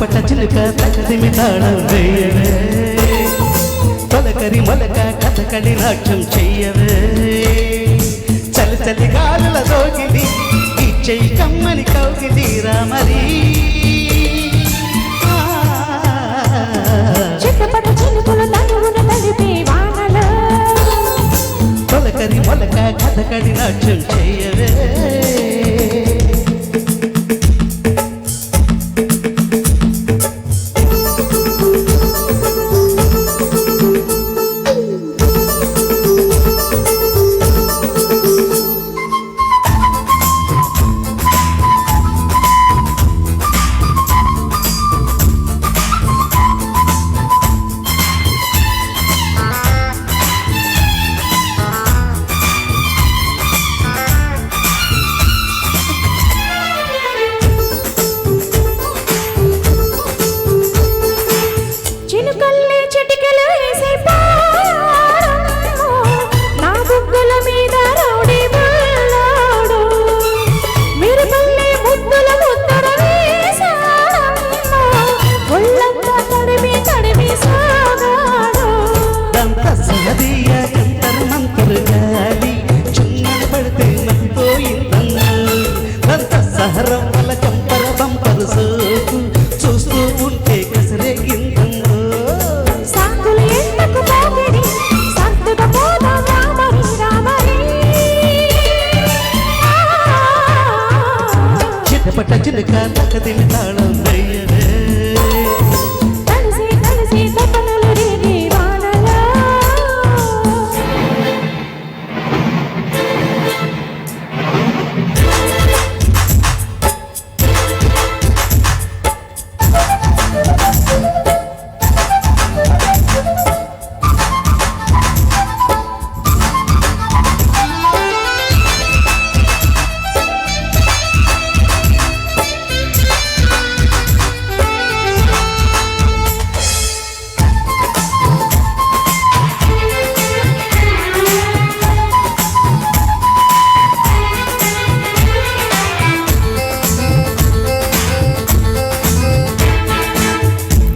చిటపట చిలుక తకదిమి తాళం వేయవే తొలకరి మొలక కథకళి నాట్యం చెయ్యవే చలి చలి గాలుల దోగిలి ఇచ్చయి కమ్మని కౌగిలి రామరి చిటపట చిలుకలు నడువున తడిపే వానలో తొలకరి మొలక కథకళి నాట్యం చెయ్యవే చినుకల్లే చిటికెలు వేసే నా బుగ్గల మీద రౌడీ బుల్లాడు మిరుపల్లే ముద్దుల ముద్దర వేసాడమ్మా ఒళ్ళంతా తడిమి తడిమి సాగాడు దంత సహదీయ కంతర మంతరు గాలి చిన్నలు పడితే మతిపోయిందన్నా దంత సహరం వల్ల చంపర బంపరు సోకు చూస్తూ ఉంటే కసరేగిందన్నా సాకులు ఎంతకు పోగిడి సర్దుగా పోదాం రామరి రామరి చిటపట చిలుక తకదిమి తాళం వేయవే కలిసి కలిసి తపనలు రేగి వానలో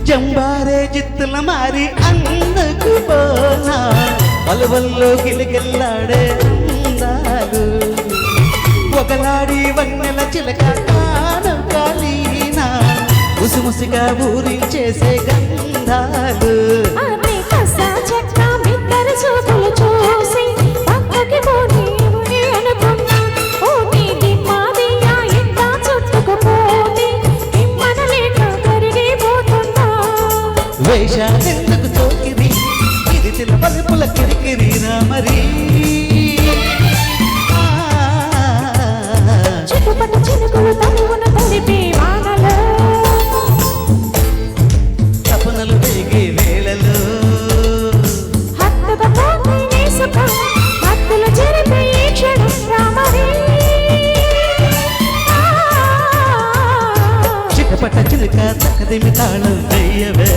జంబారే జిత్తుల మారి అందుకు పోనా పలువల్లో గిలిగిల్లాడే అందాలు ఒకలాడి వన్నెల చిలక కాను కాలీనా ముసిముసిగా ఊరించేసే గంధాలు ఆమె కసా చెక్క బిద్దరు చూపులు చూసి పక్కకి పోనీ అనుకున్నా ఓ నీది మాదియా ఇంత చుట్టుకుపోతే ఇమ్మనలేక కరిగిపోతున్నా వేషాలెందుకు తోకిరి ఇది తిల పలుపుల కిరికిరి రామరి చిటుపట చినుకులు తనువున తడిపే వానలో తపనలు వేగే వేళలో హత్తుగా పోతే నేసుక హత్తులు చెరిపే ఈ క్షణం రామరి చిటపట చిలుక తకదిమి తాళం వేయవే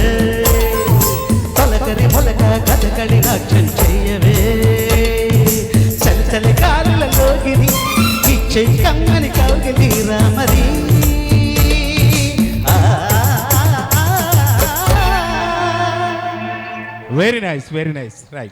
తొలకరి మొలక కథకళి నాట్యం చెయ్యవే చలి చలి కాలులలో గిరి ఇచ్చే కమ్మని కౌగిలి రామరి వెరీ నైస్ రైట్.